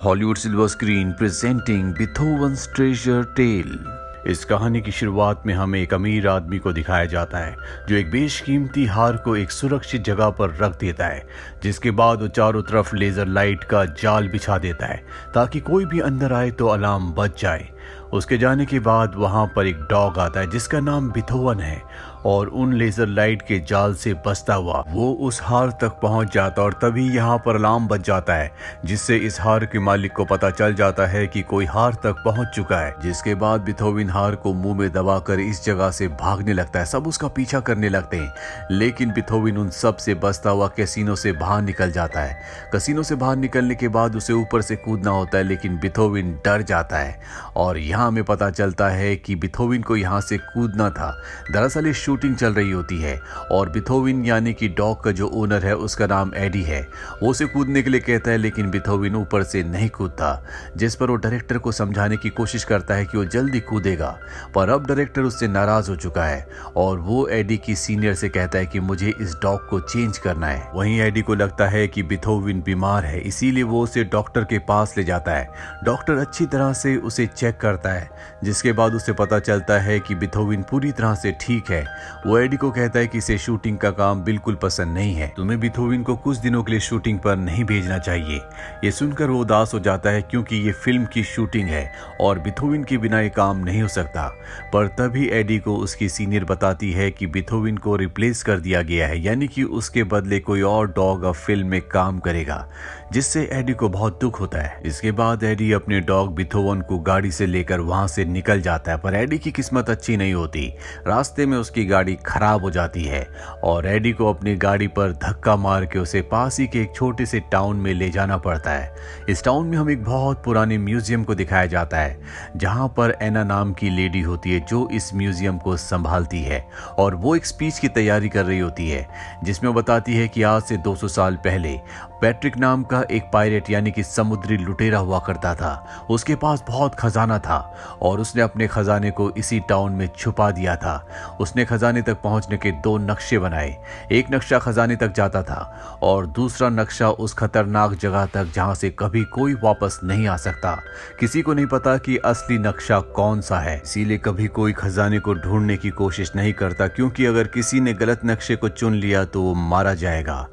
Hollywood silver screen presenting Beethoven's treasure tale. इस कहानी की शुरुआत में हमें एक अमीर आदमी को दिखाया जाता है जो एक बेशकीमती हार को एक सुरक्षित जगह पर रख देता है, जिसके बाद वो चारों तरफ लेजर लाइट का जाल बिछा देता है ताकि कोई भी अंदर आए तो अलार्म बज जाए। उसके जाने के बाद वहां पर एक डॉग आता है जिसका नाम बीथोवन है और उन लेजर लाइट के जाल से बचता हुआ वो उस हार तक पहुंच जाता है और तभी यहाँ पर अलार्म बज जाता है, जिससे इस हार के मालिक को पता चल जाता है कि कोई हार तक पहुंच चुका है। जिसके बाद बीथोवन हार को मुंह में दबाकर इस जगह से भागने लगता है। सब उसका पीछा करने लगते हैं, लेकिन बीथोवन उन सब से बचता हुआ कैसीनो से बाहर निकल जाता है। कैसीनो से बाहर निकलने के बाद उसे ऊपर से कूदना होता है, लेकिन बीथोवन डर जाता है और यहाँ हमें पता चलता है कि बीथोवन को यहाँ से कूदना था। दरअसल शूटिंग चल रही होती है और बीथोवन यानी कि डॉग का जो ओनर है उसका नाम एडी है। वो उसे कूदने के लिए कहता है, लेकिन बीथोवन ऊपर से नहीं कूदता, जिस पर वो डायरेक्टर को समझाने की कोशिश करता है कि वो जल्दी कूदेगा। पर अब डायरेक्टर उससे नाराज हो चुका है और वो एडी की सीनियर से कहता है कि मुझे इस डॉग को चेंज करना है। वहीं एडी को लगता है कि बीथोवन बीमार है, इसीलिए वो उसे डॉक्टर के पास ले जाता है। डॉक्टर अच्छी तरह से उसे चेक करता है, जिसके बाद उसे पता चलता है कि बीथोवन पूरी तरह से ठीक है। वो एडी को कहता है कि इसे शूटिंग का काम बिल्कुल पसंद नहीं है, तुम्हें बीथोवन को कुछ दिनों के लिए शूटिंग पर नहीं भेजना चाहिए। ये सुनकर वो उदास हो जाता है क्योंकि ये फिल्म की शूटिंग है और बीथोवन के बिना ये काम नहीं हो सकता। पर तभी एडी को उसकी सीनियर बताती है कि बीथोवन को रिप्लेस कर दिया गया है, यानी कि उसके बदले कोई और डॉग अब फिल्म में काम करेगा, जिससे एडी को बहुत दुख होता है। इसके बाद एडी अपने डॉग बीथोवन को गाड़ी से लेकर वहां से निकल जाता है, पर एडी की किस्मत अच्छी नहीं होती। रास्ते में उसकी गाड़ी खराब हो जाती है और एडी को अपनी गाड़ी पर धक्का मार के उसे पास ही के एक छोटे से टाउन में ले जाना पड़ता है। इस टाउन में हम एक बहुत पुराने म्यूजियम को दिखाया जाता है, जहां पर एना नाम की लेडी होती है जो इस म्यूजियम को संभालती है और वो एक स्पीच की तैयारी कर रही होती है, जिसमें वो बताती है कि आज से 200 साल पहले पैट्रिक नाम का एक पायरेट यानी कि समुद्री लुटेरा हुआ करता था। उसके पास बहुत खजाना था और उसने अपने खजाने को इसी टाउन में छुपा दिया था। उसने खजाने तक पहुंचने के 2 नक्शे बनाए। एक नक्शा खजाने तक जाता था और दूसरा नक्शा उस खतरनाक जगह तक जहां से कभी कोई वापस नहीं आ सकता। किसी को नहीं पता कि असली नक्शा कौन सा है, इसीलिए कभी कोई खजाने को ढूंढने की कोशिश नहीं करता, क्योंकि अगर किसी ने गलत नक्शे को चुन लिया तो वो मारा जाएगा।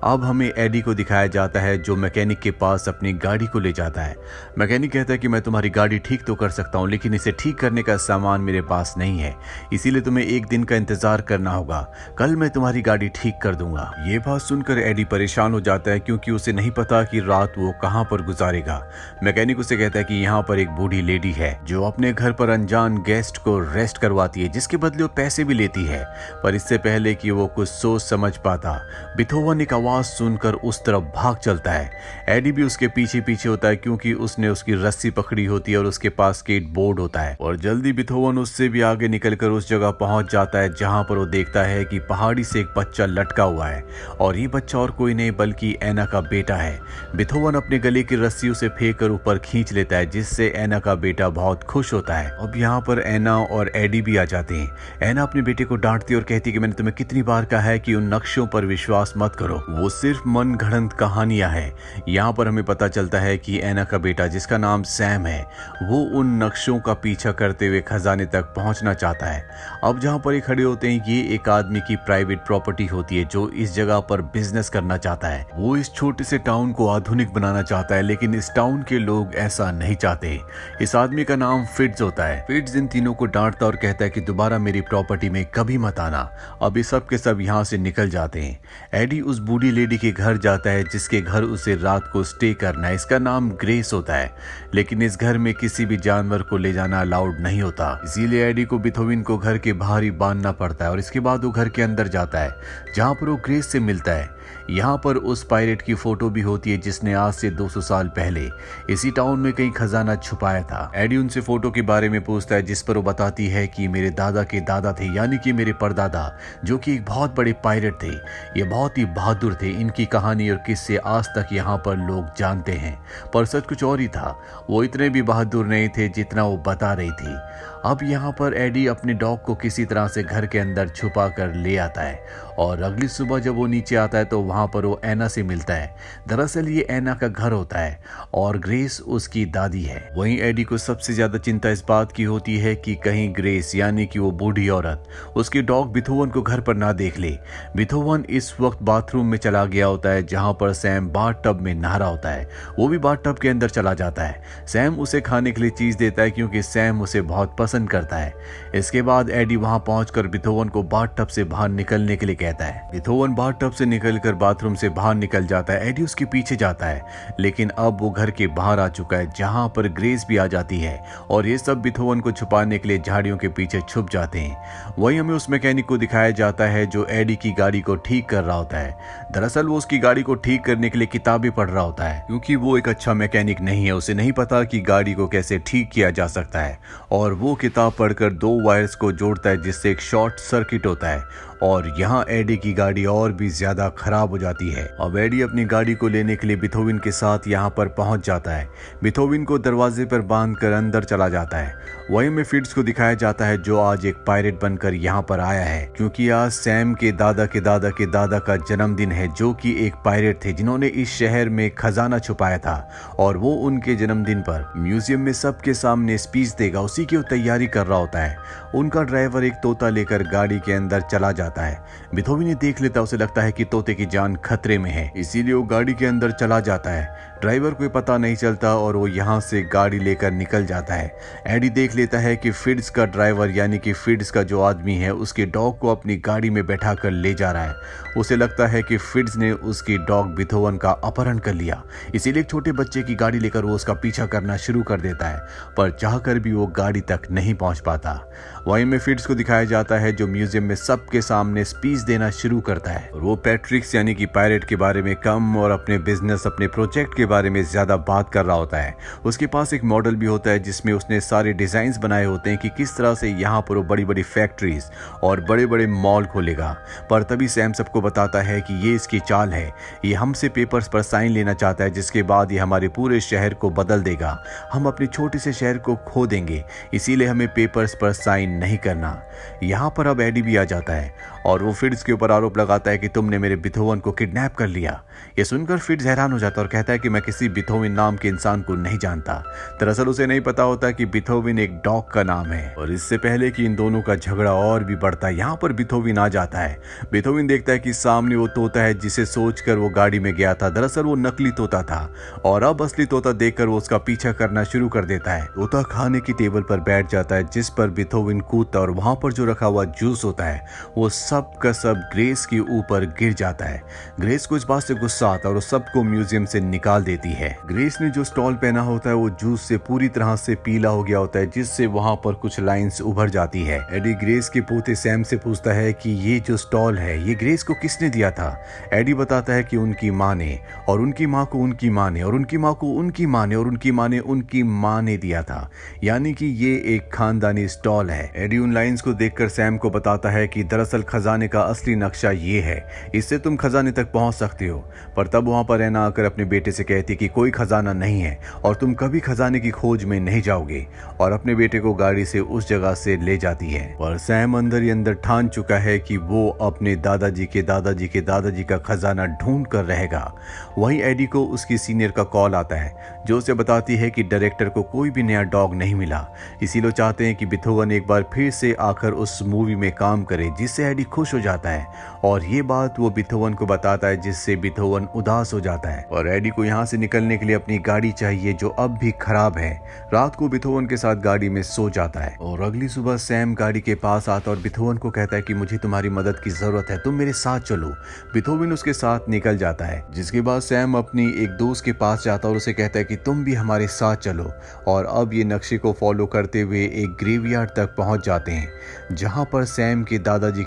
अब हमें एडी को दिखाया जाता है जो मैकेनिक के पास अपनी गाड़ी को ले जाता है। मैकेनिक कहता है कि मैं तुम्हारी गाड़ी ठीक तो कर सकता हूँ, लेकिन इसे ठीक करने का सामान मेरे पास नहीं है, इसीलिए तुम्हें 1 दिन का इंतजार करना होगा। कल मैं तुम्हारी गाड़ी ठीक कर दूंगा। ये बात सुनकर एडी परेशान हो जाता है क्योंकि उसे नहीं पता कि रात वो कहाँ पर गुजारेगा। मैकेनिक उसे कहता है कि यहाँ पर एक बूढ़ी लेडी है जो अपने घर पर अनजान गेस्ट को रेस्ट करवाती है, जिसके बदले वो पैसे भी लेती है। पर इससे पहले कि वो कुछ सोच समझ पाता, बीथोवन एक आवाज सुनकर उस तरफ भाग चलता है। एडी भी उसके पीछे पीछे होता है क्योंकि उसने उसकी रस्सी पकड़ी होती है और उसके पास स्केट बोर्ड होता है। और जल्दी बीथोवन उससे भी आगे निकलकर उस जगह पहुंच जाता है जहां पर वो देखता है कि पहाड़ी से एक बच्चा लटका हुआ है और ये बच्चा और कोई नहीं बल्कि एना का बेटा है। बीथोवन अपने गले की रस्सी उसे फेंक कर ऊपर खींच लेता है, जिससे एना का बेटा बहुत खुश होता है। अब यहाँ पर एना और एडी भी आ जाते हैं। एना अपने बेटे को डांटती और कहती कि मैंने तुम्हें कितनी बार कहा है कि उन नक्शों पर विश्वास मत करो, वो सिर्फ मन गढ़ंत कहानियां हैं। यहाँ पर हमें पता चलता है कि एना का बेटा जिसका नाम सैम है वो उन नक्शों का पीछा करते हुए खजाने तक पहुंचना चाहता है। अब जहाँ पर ये खड़े होते हैं, ये एक आदमी की प्राइवेट प्रॉपर्टी होती है जो इस जगह पर बिजनेस करना चाहता है। वो इस छोटे से टाउन को आधुनिक बनाना चाहता है, लेकिन इस टाउन के लोग ऐसा नहीं चाहते। इस आदमी का नाम फिट्ज होता है। फिट्ज इन तीनों को डांटता और कहता है कि दोबारा मेरी प्रॉपर्टी में कभी मत आना। अब ये सब के सब यहाँ से निकल जाते हैं। एडी उस बूढ़ी लेडी के घर जाता है जिसके घर उसे रात को स्टे करना है। इसका नाम ग्रेस होता है, लेकिन इस घर में किसी भी जानवर को ले जाना अलाउड नहीं होता, इसीलिए एडी को बीथोवन को घर के बाहर ही बांधना पड़ता है। और इसके बाद वो घर के अंदर जाता है जहां पर वो ग्रेस से मिलता है। यहाँ पर उस पायरेट की फोटो भी होती है जिसने आज से 200 साल पहले इसी टाउन में कहीं खजाना छुपाया था। एडी उनसे फोटो के बारे में पूछता है, जिस पर वो बताती है कि मेरे दादा के दादा थे, यानी कि मेरे परदादा, जो कि एक बहुत बड़े पायरेट थे। ये बहुत ही बहादुर थे। इनकी कहानी और किस्से आज तक यहाँ पर लोग जानते हैं। पर सच कुछ और ही था, वो इतने भी बहादुर नहीं थे जितना वो बता रही थी। अब यहाँ पर एडी अपने डॉग को किसी तरह से घर के अंदर छुपा कर ले आता है और अगली सुबह जब वो नीचे आता है तो वहाँ पर वो एना से मिलता है। दरअसल ये एना का घर होता है और ग्रेस उसकी दादी है। वहीं एडी को सबसे ज्यादा चिंता इस बात की होती है कि कहीं ग्रेस यानी कि वो बूढ़ी औरत उसके डॉग बिथोवन को घर पर ना देख ले। बिथोवन इस वक्त बाथरूम में चला गया होता है जहाँ पर सैम बाथ टब में नहा रहा होता है। वो भी बाथ टब के अंदर चला जाता है। सैम उसे खाने के लिए चीज देता है क्योंकि सैम उसे बहुत पसंद करता है। इसके बाद एडी वहां पहुंचकर बिथोवन को बाथ टब से बाहर निकलने के लिए कहता है। बिथोवन बाथ टब से निकलकर बाथरूम से बाहर निकल जाता है। एडी उसके पीछे जाता है लेकिन अब वो घर के बाहर आ चुका है जहां पर ग्रेस भी आ जाती है और ये सब बिथोवन को छुपाने के लिए झाड़ियों के पीछे छुप जाते हैं। वहीं हमें उस मैकेनिक को दिखाया जाता है जो एडी की गाड़ी को ठीक कर रहा होता है। दरअसल वो उसकी गाड़ी को ठीक करने के लिए किताबें पढ़ रहा होता है क्योंकि वो एक अच्छा मैकेनिक नहीं है। उसे नहीं पता कि गाड़ी को कैसे ठीक किया जा सकता है और वो किताब पढ़कर 2 वायर्स को जोड़ता है जिससे एक शॉर्ट सर्किट होता है और यहाँ एडी की गाड़ी और भी ज्यादा खराब हो जाती है। अब एडी अपनी गाड़ी को लेने के लिए बिथोवन के साथ यहाँ पर पहुंच जाता है। बिथोवन को दरवाजे पर बांधकर अंदर चला जाता है। वहीं में फिट्स को दिखाया जाता है जो आज एक पायरेट बनकर यहाँ पर आया है क्योंकि आज सैम के दादा के दादा के दादा का जन्मदिन है जो कि एक पायरेट थे जिन्होंने इस शहर में खजाना छुपाया था और वो उनके जन्मदिन पर म्यूजियम में सबके सामने स्पीच देगा। उसी की तैयारी कर रहा होता है। उनका ड्राइवर एक तोता लेकर गाड़ी के अंदर चला जाता है। बिथोवन ने देख लेता, उसे लगता है कि तोते की जान खतरे में है इसीलिए वो गाड़ी के अंदर चला जाता है। ड्राइवर को पता नहीं चलता और वो यहाँ से गाड़ी लेकर निकल जाता है। एडी देख लेता है कि फिट्स का ड्राइवर यानी कि फिट्स का जो आदमी है उसके डॉग को अपनी गाड़ी में बैठा कर ले जा रहा है। उसे लगता है कि फिट्स ने उसकी डॉग बिथोवन का अपहरण कर लिया इसीलिए एक छोटे बच्चे की गाड़ी लेकर वो उसका पीछा करना शुरू कर देता है पर चाहकर भी वो गाड़ी तक नहीं पहुंच पाता। वहीं में फिट्स को दिखाया जाता है जो म्यूजियम में सबके सामने स्पीच देना शुरू करता है और वो पैट्रिक्स यानी कि पायरेट के बारे में कम और अपने बिजनेस अपने प्रोजेक्ट के बारे में ज्यादा बात कर रहा होता है। उसके पास एक मॉडल भी होता है जिसमें उसने सारे डिजाइन्स बनाए होते हैं कि किस तरह से यहाँ पर वो बड़ी बड़ी फैक्ट्रीज और बड़े बड़े मॉल खोलेगा। पर तभी सैम सबको बताता है कि ये इसकी चाल है, ये हमसे पेपर्स पर साइन लेना चाहता है जिसके बाद ये हमारे पूरे शहर को बदल देगा। हम अपने छोटे से शहर को खो देंगे इसीलिए हमें पेपर्स पर साइन नहीं करना। यहाँ पर अब एडी भी आ जाता है और वो फिट्स के ऊपर आरोप लगाता है कि तुमने मेरे बिथोवन को किडनैप कर लिया। ये सुनकर फिट्स हैरान हो जाता है और कहता है कि मैं किसी बिथोवन नाम के इंसान को नहीं जानता। दरअसल उसे नहीं पता होता कि बिथोवन एक डॉग का नाम है और इससे पहले कि इन दोनों का झगड़ा और भी बढ़ता है यहाँ पर बिथोवन आ जाता है। बिथोवन देखता है कि सामने वो तोता है जिसे सोचकर वो गाड़ी में गया था। दरअसल वो नकली तोता था और अब असली तोता देखकर वो उसका पीछा करना शुरू कर देता है। तोता खाने की टेबल पर बैठ जाता है जिस पर बिथोवन कूदता और वहां पर जो रखा हुआ जूस होता है वो सब का सब ग्रेस के ऊपर गिर जाता है। ग्रेस को इस बात से गुस्सा आता है और सबको म्यूजियम से निकाल देती है। ग्रेस ने जो स्टॉल पहना होता है वो जूस से पूरी तरह से पीला हो गया होता है जिससे वहां पर कुछ लाइंस उभर जाती है। एडी ग्रेस के पोते सैम से पूछता है कि ये जो स्टॉल है ये ग्रेस को किसने दिया था। एडी बताता है कि उनकी माँ ने और उनकी माँ को उनकी माँ ने और उनकी माँ को उनकी माँ ने और उनकी माँ ने उनकी माँ ने दिया था, यानी कि ये एक खानदानी स्टॉल है। एडी उन लाइंस को देखकर सैम को बताता है कि दरअसल खजाने का असली नक्शा ये है, इससे तुम खजाने तक पहुंच सकते हो। पर तब वहां पर एना आकर अपने बेटे से कहती कि कोई खजाना नहीं है और तुम कभी खजाने की खोज में नहीं जाओगे और अपने बेटे को गाड़ी से उस जगह से ले जाती है। पर सैम अंदर ही अंदर ठान चुका है कि वो अपने दादाजी के दादाजी के दादाजी का खजाना ढूंढ कर रहेगा। वहीं एडी को उसकी सीनियर का कॉल आता है जो उसे बताती है कि डायरेक्टर को कोई भी नया डॉग नहीं मिला, इसीलिए चाहते हैं कि बिथोवन एक बार फिर से आकर उस मूवी में काम करे, जिससे एडी खुश हो जाता है और ये बात वो बिथोवन को बताता है जिससे बिथोवन उदास हो जाता है और एडी को यहाँ से निकलने के लिए अपनी गाड़ी चाहिए जो अब भी खराब है। रात को बिथोवन के साथ गाड़ी में सो जाता है और अगली सुबह सैम गाड़ी के पास आता और बिथोवन को कहता है कि मुझे तुम्हारी मदद की जरूरत है, तुम मेरे साथ चलो। बिथोवन उसके साथ निकल जाता है जिसके बाद सैम अपनी एक दोस्त के पास जाता और उसे कहता है कि तुम भी हमारे साथ चलो और अब ये नक्शे को फॉलो करते हुए एक ग्रेवयार्ड तक पहुंच जाते हैं जहां पर सैम के दादाजी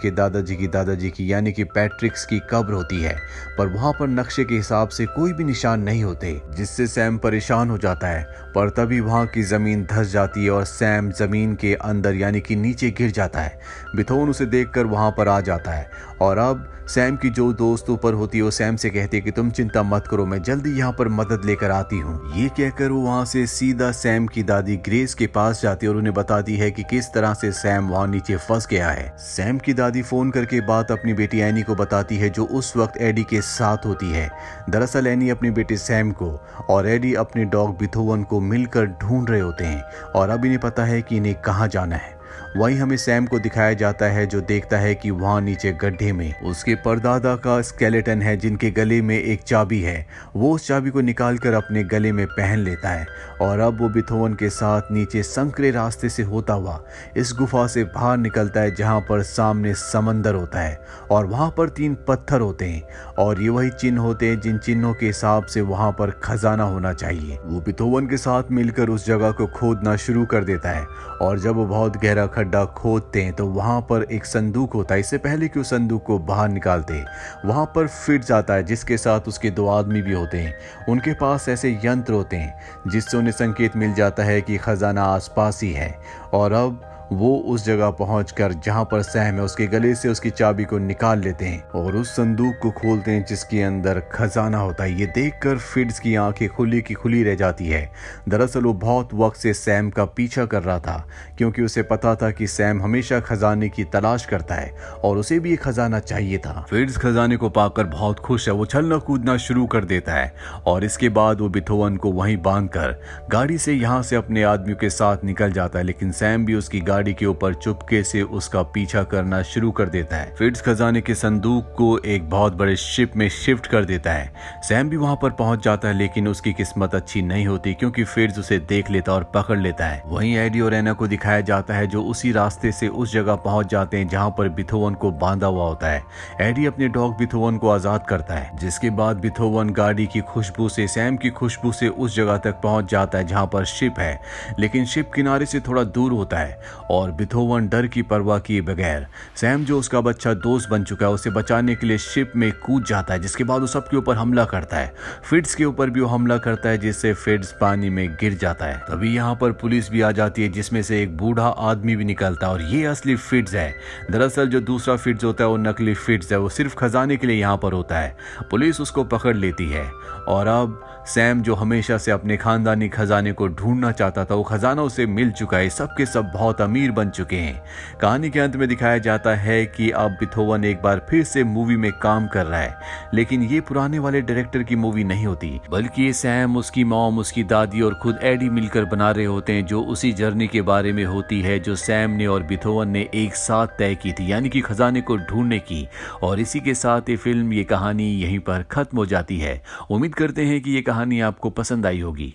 की यानी कि पैट्रिक्स की कब्र होती है, पर वहां पर नक्शे के हिसाब से कोई भी निशान नहीं होते, जिससे सैम परेशान हो जाता है। पर तभी वहां की जमीन धंस जाती है और सैम जमीन के अंदर यानी कि नीचे गिर जाता है। बिथोवन उसे देखकर वहां पर आ जाता है और अब सैम की जो दोस्त ऊपर होती है वो सैम से कहती है कि तुम चिंता मत करो, मैं जल्दी यहाँ पर मदद लेकर आती हूँ। ये कहकर वो वहाँ से सीधा सैम की दादी ग्रेस के पास जाती है और उन्हें बताती है कि किस तरह से सैम वहाँ नीचे फंस गया है। सैम की दादी फोन करके बात अपनी बेटी एनी को बताती है, जो उस वक्त एडी के साथ होती है। दरअसल एनी अपनी बेटे सैम को और एडी अपने डॉग बिथोवन को मिलकर ढूंढ रहे होते हैं और अब इन्हें पता है कि इन्हें कहाँ जाना है। वहीं हमें सैम को दिखाया जाता है, जो देखता है कि वहां नीचे गड्ढे में उसके परदादा का स्केलेटन है, जिनके गले में एक चाबी है। वो उस चाबी को निकालकर अपने गले में पहन लेता है और अब वो बिथोवन के साथ नीचे संकरे रास्ते से होता हुआ इस गुफा से बाहर निकलता है, जहां पर सामने समंदर होता है और वहां पर 3 पत्थर होते हैं और ये वही चिन्ह होते हैं जिन चिन्हों के हिसाब से वहां पर खजाना होना चाहिए। वो बिथोवन के साथ मिलकर उस जगह को खोदना शुरू कर देता है और जब वो बहुत गहरा खड्डा खोदते हैं तो वहां पर एक संदूक होता है। इससे पहले कि उस संदूक को बाहर निकालते वहां पर फिट्ज आता है, जिसके साथ उसके 2 आदमी भी होते हैं। उनके पास ऐसे यंत्र होते हैं जिससे उन्हें संकेत मिल जाता है कि खजाना आसपास ही है और अब वो उस जगह पहुंचकर जहां पर सैम है उसके गले से उसकी चाबी को निकाल लेते हैं और उस संदूक को खोलते हैं जिसके अंदर खजाना होता है। ये देखकर फिट्ज की आंखें खुली की खुली रह जाती है। दरअसल वो बहुत वक्त से सैम का पीछा कर रहा था, क्योंकि उसे पता था कि सैम हमेशा खजाने की तलाश करता है और उसे भी ये खजाना चाहिए था। फिट्ज खजाने को पाकर बहुत खुश है। वो छलना कूदना शुरू कर देता है और इसके बाद वो बिथोवन को वहीं बांधकर गाड़ी से यहाँ से अपने आदमियों के साथ निकल जाता है, लेकिन सैम भी उसकी गाड़ी के ऊपर चुपके से उसका पीछा करना शुरू कर देता है। फिट्ज खजाने के संदूक को एक बहुत बड़े शिप में शिफ्ट कर देता है। सैम भी वहां पर पहुंच जाता है, लेकिन उसकी किस्मत अच्छी नहीं होती, क्योंकि फिट्ज उसे देख लेता और पकड़ लेता है। वहीं एडी और एना को दिखाया जाता है, जो उसी रास्ते से उस जगह पहुंच जाते हैं जहां पर बिथोवन को बांधा हुआ होता है। एडी अपने डॉग बिथोवन को आजाद करता है, जिसके बाद बिथोवन गाड़ी की खुशबू से, सैम की खुशबू से उस जगह तक पहुंच जाता है जहां पर शिप है, लेकिन शिप किनारे से थोड़ा दूर होता है और बिथोवन डर की परवाह किए बगैर सैम, जो उसका बच्चा दोस्त बन चुका है, उसे बचाने के लिए शिप में कूद जाता है, जिसके बाद वो सबके ऊपर हमला करता है। फिट्ज के ऊपर भी वो हमला करता है, जिससे फिट्ज पानी में गिर जाता है। तभी यहाँ पर पुलिस भी आ जाती है, जिसमें से एक बूढ़ा आदमी भी निकलता है और ये असली फिट्ज है। दरअसल जो दूसरा फिट्ज होता है वो नकली फिट्ज है, वो सिर्फ खजाने के लिए यहाँ पर होता है। पुलिस उसको पकड़ लेती है और अब सैम, जो हमेशा से अपने खानदानी खजाने को ढूंढना चाहता था, वो खजाना उसे मिल चुका है। सबके सब बहुत अमीर बन चुके हैं। कहानी के अंत में दिखाया जाता है कि अब बिथोवन एक बार फिर से मूवी में काम कर रहा है, लेकिन ये पुराने वाले डायरेक्टर की मूवी नहीं होती, बल्कि ये सैम, उसकी मॉम, उसकी दादी और खुद एडी मिलकर बना रहे होते हैं, जो उसी जर्नी के बारे में होती है जो सैम ने और बिथोवन ने एक साथ तय की थी, यानी कि खजाने को ढूंढने की। और इसी के साथ ये फिल्म, ये कहानी यहीं पर खत्म हो जाती है। उम्मीद करते हैं कि ये कहानी आपको पसंद आई होगी।